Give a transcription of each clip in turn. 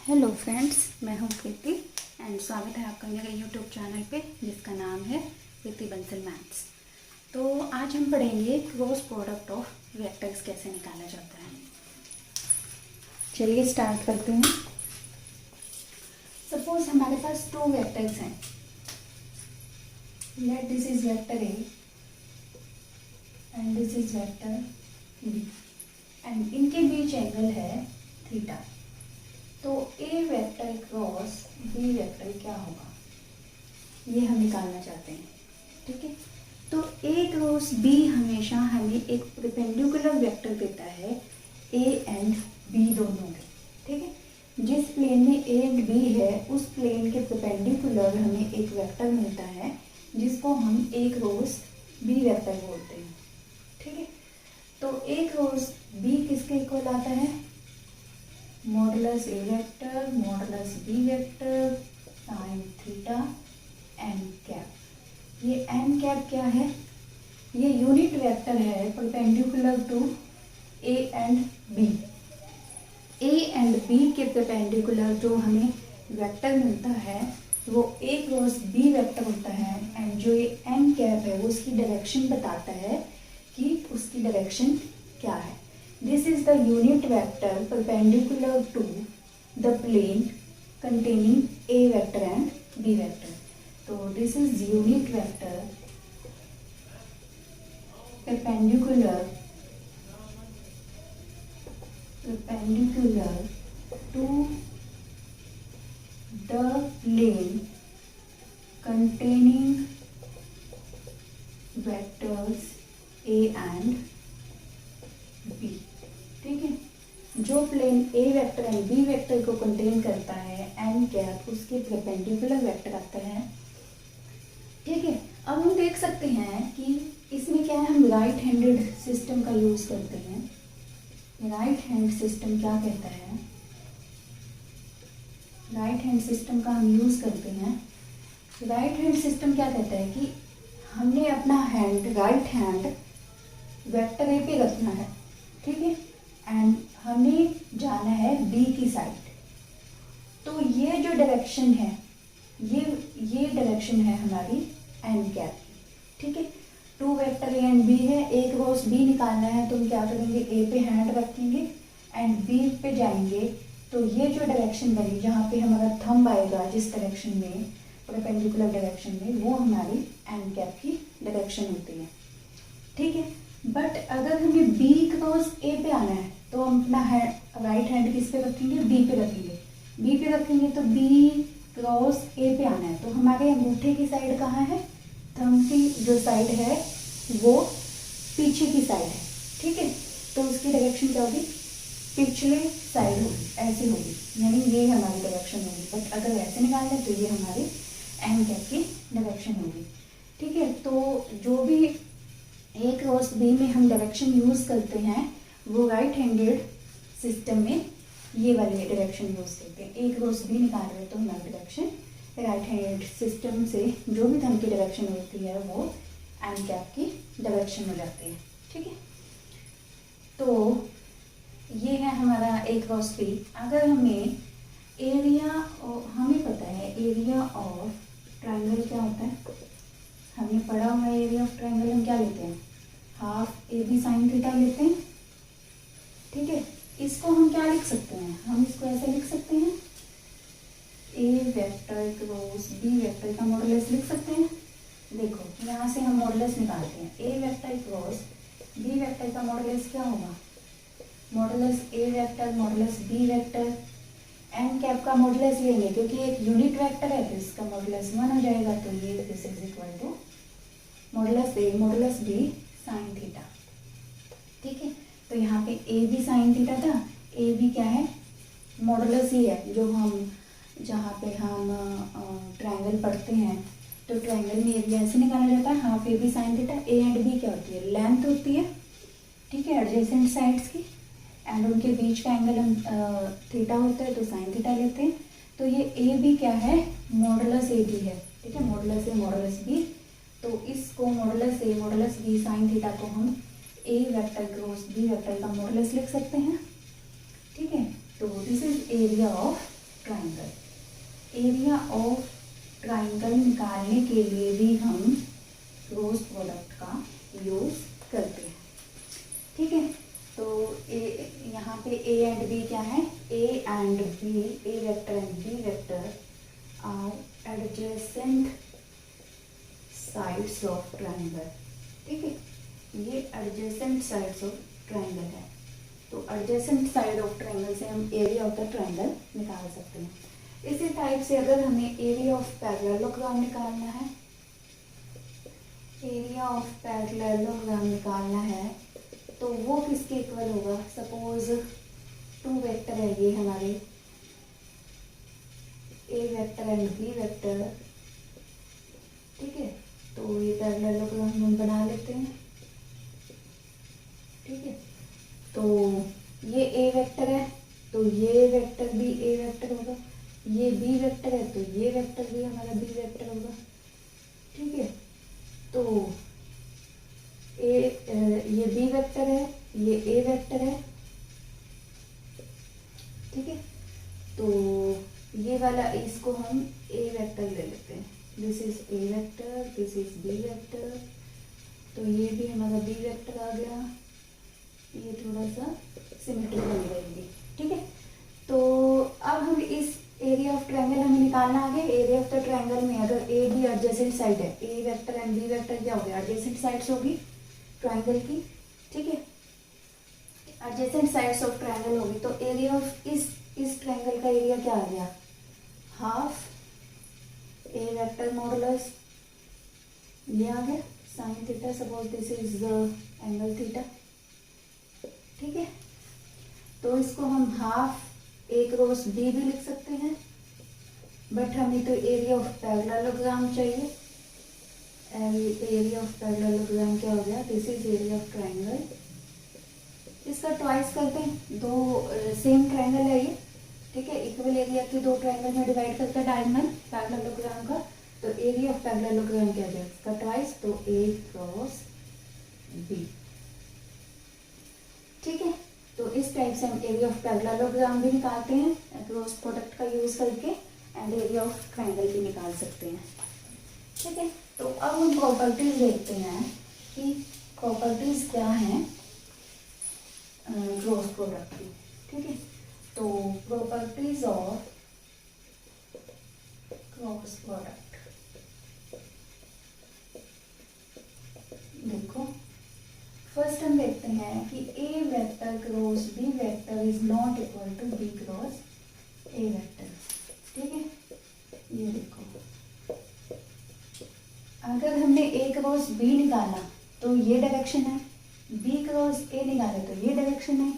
Hello friends, मैं हूं प्रीति and स्वागत है आपका मेरे यूट्यूब चैनल पे जिसका नाम है प्रीति बंसल मैथ्स। तो आज हम पढ़ेंगे क्रॉस प्रोडक्ट ऑफ वेक्टर्स कैसे निकाला जाता है। चलिए स्टार्ट करते हैं। सपोज हमारे पास टू वेक्टर्स हैं। Let this is vector A and this is vector B and इनके बीच एंगल है थीटा। तो A vector cross B vector क्या होगा, ये हम निकालना चाहते हैं। ठीक है, तो ए क्रॉस बी हमेशा हमें एक परपेंडिकुलर वेक्टर देता है ए एंड बी दोनों के। ठीक है, जिस प्लेन में ए एंड बी है उस प्लेन के परपेंडिकुलर हमें एक वेक्टर मिलता है जिसको हम ए क्रॉस बी वेक्टर बोलते हैं। ठीक है, तो ए क्रॉस बी किसके इक्वल आता है, modulus A vector modulus B vector sine theta N cap. ये एन कैप क्या है, ये यूनिट वेक्टर है perpendicular to A and B. A and B के परपेंडिकुलर जो हमें वेक्टर मिलता है वो ए क्रॉस बी वेक्टर होता है एंड जो ये एन कैप है वो उसकी डायरेक्शन बताता है कि उसकी डायरेक्शन क्या है। This is the unit vector perpendicular to the plane containing A vector and B vector. So this is unit vector perpendicular to the plane containing vectors A and B। ठीक है, जो plane A vector and B vector को contain करता है N cap उसके perpendicular vector आता है। ठीक है, अब हम देख सकते हैं कि इसमें क्या है, हम राइट हैंडेड सिस्टम का यूज करते हैं। राइट हैंड सिस्टम क्या कहता है, राइट हैंड सिस्टम का हम यूज करते हैं। राइट हैंड सिस्टम क्या कहता है कि हमने अपना hand right hand vector A पे रखना है। ठीक है, एंड हमें जाना है बी की साइड। तो ये जो डायरेक्शन है ये डायरेक्शन है हमारी एन कैप। ठीक है, two vector A and B है, ए क्रॉस बी निकालना है तो हम क्या करेंगे, ए पे हैंड रखेंगे एंड बी पे जाएंगे। तो ये जो डायरेक्शन बनी जहाँ पे हमारा थंब आएगा जिस डायरेक्शन में परपेंडिकुलर डायरेक्शन में वो हमारी एन कैप की डायरेक्शन होती है। ठीक है, बट अगर हमें बी क्रॉस ए पे आना है तो हम अपना राइट हैंड किस पे रखेंगे, बी पे रखेंगे। बी पे रखेंगे तो बी क्रॉस ए पे आना है तो हमारे अंगूठे की साइड कहाँ है, थंब की जो साइड है वो पीछे की साइड है। ठीक है, तो उसकी डायरेक्शन क्या होगी, पिछले साइड होगी, ऐसी होगी, यानी ये हमारी डायरेक्शन होगी। बट अगर ऐसे निकाल लें तो ये हमारी एन कैप की डायरेक्शन होगी। ठीक है, तो जो भी ए क्रॉस बी में हम डायरेक्शन यूज करते हैं वो राइट हैंडेड सिस्टम में ये वाली डायरेक्शन यूज करते हैं। ए क्रॉस बी निकाल रहे हैं तो हमारी डायरेक्शन राइट हैंडेड सिस्टम से जो भी थंब की डायरेक्शन होती है वो एन कैप की डायरेक्शन हो जाती है। ठीक है, तो ये है हमारा ए क्रॉस बी। अगर हमें एरिया, हमें पता है एरिया ऑफ ट्राइंगल क्या होता है, हमने पढ़ा हुआ है एरिया ऑफ ट्राइंगल हम क्या लेते हैं, half A B sine theta लेते हैं। ठीक है, इसको हम क्या लिख सकते हैं, हम इसको ऐसे लिख सकते हैं, A vector cross B vector का मॉडुलस लिख सकते हैं। देखो यहाँ से हम मॉडुलस निकालते हैं, A vector cross B vector का मॉडुलस क्या होगा, modulus A vector modulus B vector. N cap का मॉडुलस लेंगे क्योंकि एक यूनिट वेक्टर है तो इसका मॉडुलस 1 हो जाएगा। तो ये this is equal to modulus A modulus B sine theta. ठीक है, तो यहाँ पे ए बी साइन थीटा था, ए बी क्या है, मॉडुलस ही है जो हम जहाँ पे हम ट्रायंगल पढ़ते हैं तो ट्रायंगल में एरिया ऐसे निकाला जाता है, half A B sine theta. A and B क्या होती है, लेंथ होती है। ठीक है, एडजेसेंट साइड्स की, एंड उनके बीच का एंगल हम थीटा होता है तो साइन थीटा लेते हैं। तो ये ए बी क्या है, मॉडुलस ए बी है। ठीक है, मॉडुलस ए मॉडुलस बी, तो इसको modulus A modulus B sine theta को हम ए वेक्टर क्रॉस बी वेक्टर का मॉडुलस लिख सकते हैं। ठीक है, तो this is area of triangle. Area of triangle निकालने के लिए भी हम क्रॉस प्रोडक्ट का यूज़ करते हैं। ठीक है, तो यहाँ पे ए एंड बी क्या है, A and B, A vector and B vector are adjacent sides of triangle. ठीक है, ये एडजेसेंट साइड्स ऑफ ट्राइंगल है। तो एडजेसेंट साइड ऑफ ट्राइंगल से हम एरिया ऑफ द ट्राइंगल निकाल सकते हैं। इसी टाइप से अगर हमें एरिया ऑफ पैरेललोग्राम निकालना है, एरिया ऑफ पैरेललोग्राम निकालना है तो वो किसके इक्वल होगा। सपोज टू वेक्टर है ये हमारे, ए वेक्टर एंड बी वेक्टर। ठीक है, तो ये पैरेललोग्राम हम बना लेते हैं। ठीक है, तो ये ए वेक्टर है तो ये वेक्टर भी ए वेक्टर होगा, ये बी वेक्टर है तो ये वेक्टर भी हमारा बी वेक्टर होगा। ठीक है, तो ये बी वेक्टर है, ये ए वेक्टर है। ठीक है, तो ये वाला इसको हम ए वेक्टर ले लेते हैं। This is A vector, this is B vector, तो ये भी हमारा बी वेक्टर आ गया। ये थोड़ा सा सिमेट्री बनी रहेगी। ठीक है, तो अब हम इस एरिया ऑफ ट्रायंगल हमें निकालना आगे। एरिया ऑफ द ट्रायंगल में अगर ए बी एडजेसेंट साइड है, ए वेक्टर एंड बी वेक्टर क्या हो गया, एडजेसेंट साइड्स होगी ट्रायंगल की। ठीक है, एडजेसेंट साइड्स ऑफ ट्रायंगल होगी तो एरिया ऑफ इस ट्रायंगल का एरिया क्या आ गया, हाफ ए वेक्टर मॉडुलस, ये आ गया sine theta. Suppose this is angle theta. ठीक है, तो इसको हम हाफ ए क्रॉस बी भी लिख सकते हैं, बट हमें तो एरिया ऑफ पैरेललोग्राम चाहिए। एरिया ऑफ पैरेललोग्राम क्या हो गया, this is area of triangle. इसका ट्वाइस करते हैं, दो सेम ट्रायंगल है ये। ठीक है, इक्वल एरिया की दो ट्रायंगल में डिवाइड करता है डायगोनल पैरेललोग्राम का, तो एरिया ऑफ पैरेललोग्राम क्या हो जाएगा इसका ट्वाइस, तो ए क्रॉस बी। ठीक है, तो इस टाइप से हम एरिया ऑफ पैरेललोग्राम भी निकालते हैं क्रॉस प्रोडक्ट का यूज करके, एंड एरिया ऑफ ट्रायंगल भी निकाल सकते हैं। ठीक है, तो अब हम प्रॉपर्टीज देखते हैं कि प्रॉपर्टीज क्या हैं क्रॉस प्रोडक्ट की। ठीक है, तो प्रॉपर्टीज ऑफ क्रॉस प्रोडक्ट देखो, फर्स्ट हम देखते हैं कि A vector cross B vector is not equal to B cross A vector. ठीक है, ये देखो, अगर हमने ए क्रॉस बी निकाला तो ये डायरेक्शन है, बी क्रॉस ए निकाले तो ये डायरेक्शन है,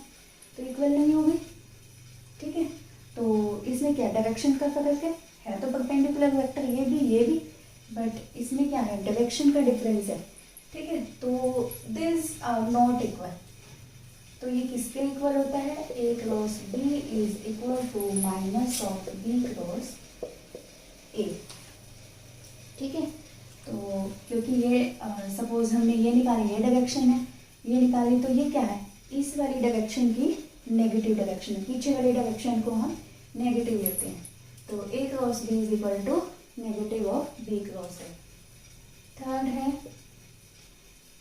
तो इक्वल नहीं होगी। ठीक है, तो इसमें क्या डायरेक्शन का फर्क है तो परपेंडिकुलर वेक्टर ये भी, बट इसमें क्या है डायरेक्शन का डिफरेंस है। ठीक है, तो दिस आर नॉट इक्वल, तो ये किसके इक्वल होता है, A cross B is equal to minus of B cross A. ठीक है, तो क्योंकि ये सपोज हमने ये निकाली, ये डायरेक्शन है, ये निकाली, तो ये क्या है, इस वाली डायरेक्शन की नेगेटिव डायरेक्शन है, पीछे वाली डायरेक्शन को हम नेगेटिव लेते हैं, तो A cross B is equal to negative of B cross A.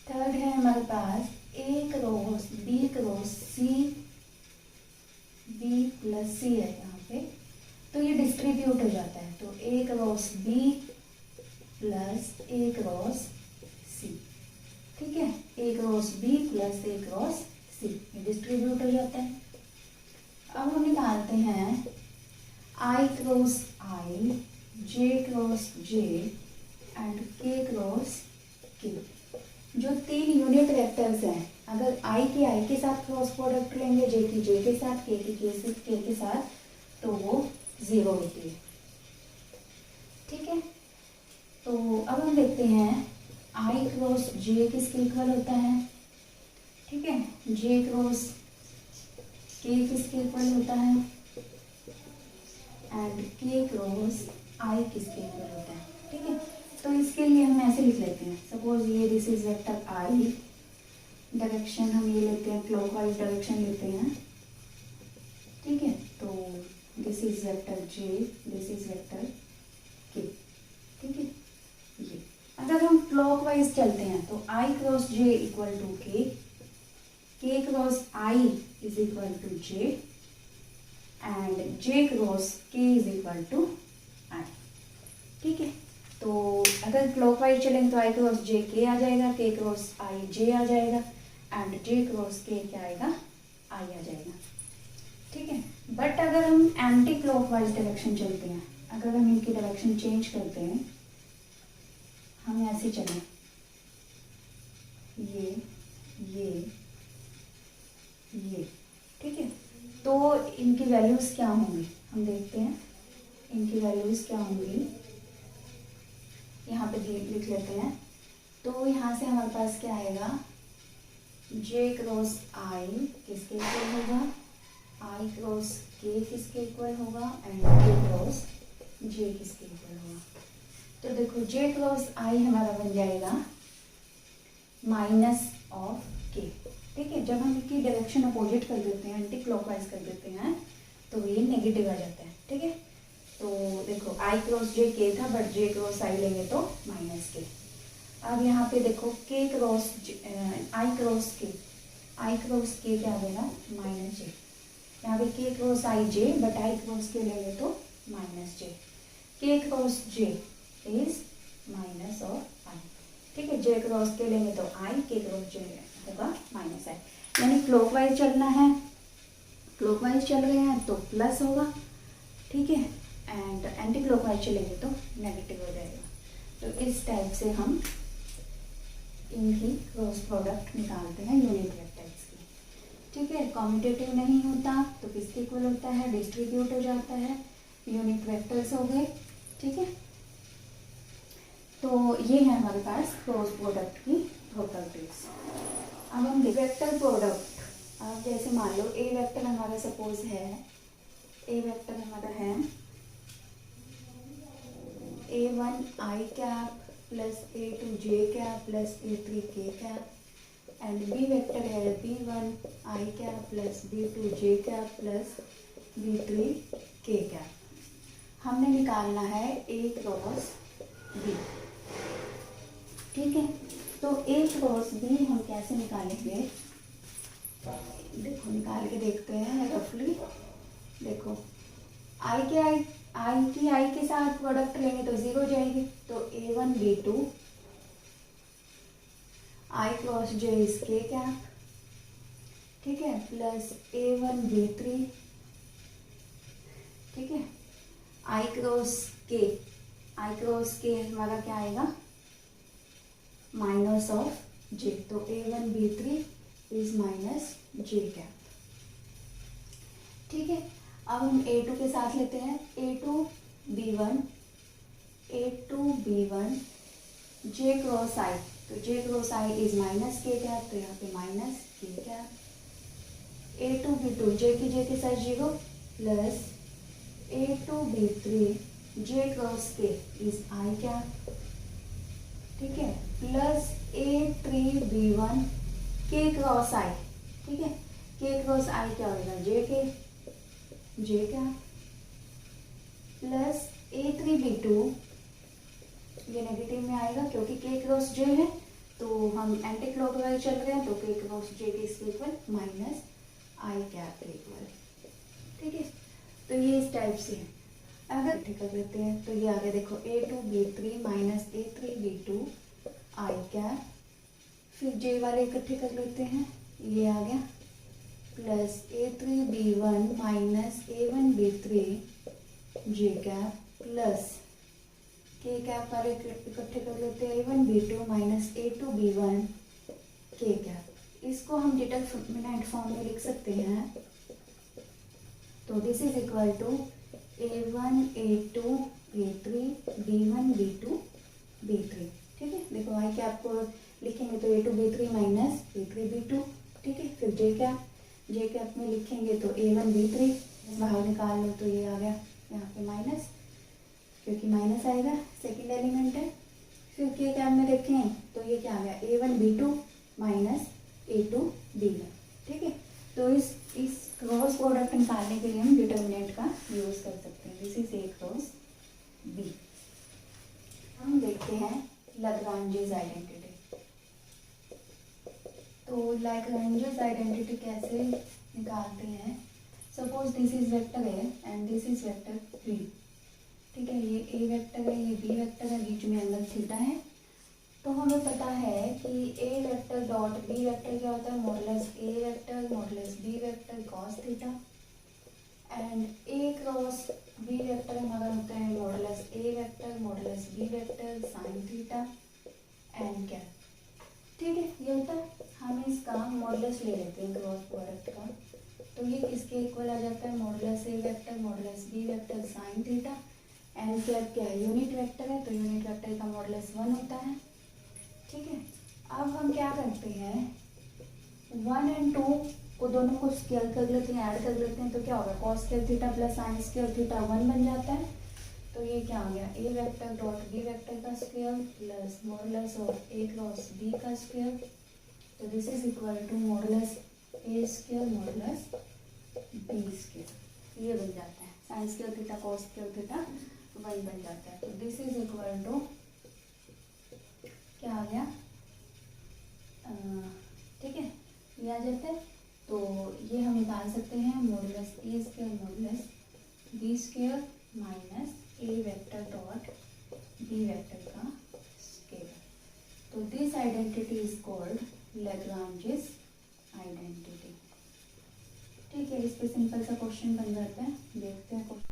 Third है हमारे पास A cross C, B plus C है यहाँ पे, तो ये डिस्ट्रीब्यूट हो जाता है, तो A cross B plus A cross C. ठीक है, A cross B plus A cross C distribute हो जाता है। अब हम निकालते हैं I cross I, J cross J and K cross K. जो तीन यूनिट वेक्टर्स हैं, अगर आई के साथ क्रॉस प्रोडक्ट लेंगे, जे की जे के साथ, के की के के साथ, तो वो 0 होती है। ठीक है, तो अब हम देखते हैं आई क्रॉस जे किसके इक्वल होता है। ठीक है, जे क्रॉस के किसके इक्वल होता है, एंड के क्रॉस आई किसके इक्वल होता है। ठीक है, तो इसके लिए हम ऐसे लिख लेते हैं, सपोज ये this is vector I, direction हम ये लेते हैं, क्लॉकवाइज डायरेक्शन लेते हैं। ठीक है, तो this is vector J, this is vector के, ठीक है। ये अगर हम क्लॉकवाइज चलते हैं तो i cross j equal to k cross i is equal to j and j cross k is equal to i, ठीक है। तो अगर क्लॉकवाइज चलेंगे तो आई क्रॉस जे के आ जाएगा, के क्रॉस आई जे आ जाएगा एंड जे क्रॉस के क्या आएगा, आई आ जाएगा, ठीक है। बट अगर हम एंटी क्लॉकवाइज डायरेक्शन चलते हैं, अगर हम इनकी डायरेक्शन चेंज करते हैं, हम ऐसे चलें, ये, ठीक है, तो इनकी वैल्यूज क्या होंगी हम देखते हैं। इनकी वैल्यूज क्या होंगी यहाँ पे लिख लेते हैं। तो यहाँ से हमारे पास क्या आएगा, जे क्रॉस आई किसके इक्वल होगा, आई क्रॉस के किसके इक्वल होगा एंड के क्रॉस जे किसके इक्वल होगा। तो देखो जे क्रॉस आई हमारा बन जाएगा माइनस ऑफ के, ठीक है। जब हम इनकी डायरेक्शन अपोजिट कर देते हैं, एंटी क्लॉकवाइज कर देते हैं, तो ये नेगेटिव आ जाता है, ठीक है। तो देखो आई क्रॉस जे के था, बट जे क्रॉस आई लेंगे तो माइनस के। अब यहाँ पे देखो के क्रॉस आई क्रॉस के क्या देगा, माइनस जे। यहाँ पे K cross I J, but I cross K लेंगे तो minus J. K cross J is minus of I, ठीक है। जे क्रॉस के लेंगे तो आई, के क्रॉस जे होगा माइनस आई। यानी क्लॉकवाइज चलना है, क्लॉकवाइज चल रहे हैं तो प्लस होगा, ठीक है, एंड एंटी क्लॉकवाइज चलेंगे तो नेगेटिव हो जाएगा। तो इस टाइप से हम इनकी क्रॉस प्रोडक्ट निकालते हैं यूनिट वेक्टर्स की, ठीक है। कॉम्यूटेटिव नहीं होता तो किसके इक्वल होता है, डिस्ट्रीब्यूट हो जाता है, यूनिट वेक्टर्स हो गए, ठीक है। तो ये है हमारे पास क्रॉस प्रोडक्ट की प्रॉपर्टीज। अब हम वेक्टर प्रोडक्ट, अब जैसे मान लो ए वेक्टर हमारा सपोज है, ए वेक्टर हमारा है A1 आई कैप प्लस A2 जे कैप प्लस A3 के कैप एंड बी वेक्टर है B1 आई कैप प्लस B2 जे कैप प्लस B3 के कैप। हमने निकालना है A क्रॉस B, ठीक है। तो A क्रॉस B हम कैसे निकालेंगे, देखो निकाल के देखते हैं रफली। देखो आई के साथ प्रोडक्ट लेंगे तो 0 हो जाएगी, तो A1 B2 I cross J is के कैप, ठीक है, प्लस A1 B3, ठीक है, आई क्रॉस के हमारा क्या आएगा, माइनस ऑफ जे, तो A1 B3 is minus J cap, ठीक है। अब हम A2 के साथ लेते हैं, A2 B1 जे क्रॉस आई, तो जे क्रॉस आई इज माइनस के कैप, तो यहाँ पे माइनस के कैप। A2 B2 जे के साथ 0 plus A2 B3 J cross k is I cap, ठीक है, प्लस A3 B1 के क्रॉस आई, ठीक है, के क्रॉस आई क्या होगा, जे कैप प्लस A3 B2, ये नेगेटिव में आएगा क्योंकि के क्रॉस जे है, तो हम एंटी क्लॉकवाइज चल रहे हैं, तो के क्रॉस जे के इक्वल माइनस आई कैप के इक्वल, ठीक है। तो ये इस टाइप से है। अगर ठीक कर लेते हैं तो ये आ गया, देखो A2 B3 minus A3 B2 आई कैप, फिर जे वाले इकट्ठे कर लेते हैं, ये आ गया plus A3 B1 minus A1 B3 जे कैप प्लस के कैप वाले इकट्ठे कर लेते हैं, A1 B2 minus A2 B1 के कैप। इसको हम डिटरमिनेंट फॉर्म में लिख सकते हैं, तो this is equal to A1 A2 A3 B1 B2 B3, ठीक है। देखो आई कैप को लिखेंगे तो A2 B3 minus A3 B2, ठीक है। फिर जे कैप में लिखेंगे तो A1 B3 बाहर निकाल लो, तो ये आ गया यहाँ पे माइनस, क्योंकि माइनस आएगा, सेकंड एलिमेंट है। फिर के कैप में देखें तो ये क्या आ गया, A1 B2 minus A2 B1, ठीक है। तो इस क्रॉस प्रोडक्ट निकालने के लिए हम डिटर्मिनेंट का यूज़ कर सकते हैं। This is A cross B. हम देखते हैं लैग्रांजेस आइडेंटिटी। तो लैग्रांजेस आइडेंटिटी कैसे निकालते हैं? Suppose this is vector A and this is vector B. ठीक है, ये ए वेक्टर है, ये बी वेक्टर है, बीच में एंगल थीटा है। तो हमें पता है कि A vector dot B vector क्या होता है? Modulus A vector modulus B vector cos theta. And A cross B vector हमारा होता है modulus A vector modulus B vector sine theta and क्या। ठीक है, ये होता है। हम इसका मॉडुलस ले लेते हैं क्रॉस प्रोडक्ट का, तो ये किसके इक्वल आ जाता है? Modulus A vector modulus B vector sine theta and क्या है? यूनिट वेक्टर है, तो यूनिट वेक्टर का मॉडुलस 1 होता है। ठीक है, अब हम क्या करते हैं, 1 और 2 को दोनों को स्केल कर लेते हैं, ऐड कर लेते हैं, तो क्या होगा? Cos square theta plus sine square theta 1 बन जाता है। तो ये क्या हो गया? A vector dot B vector का square plus modulus of A cross B का स्क्वायर। तो this is equal to modulus A square modulus B square. ये बन जाता है sine square theta cos square theta 1 बन जाता है। तो दिस इज इक्वल टू क्या आ गया? ठीक है, ये आ जाता है। तो ये हम निकाल सकते हैं modulus A square modulus B square minus A vector dot B vector का स्क्वायर। तो this identity is called Lagrange's identity. ठीक है, इस पे सिंपल सा क्वेश्चन बन जाता है। देखते हैं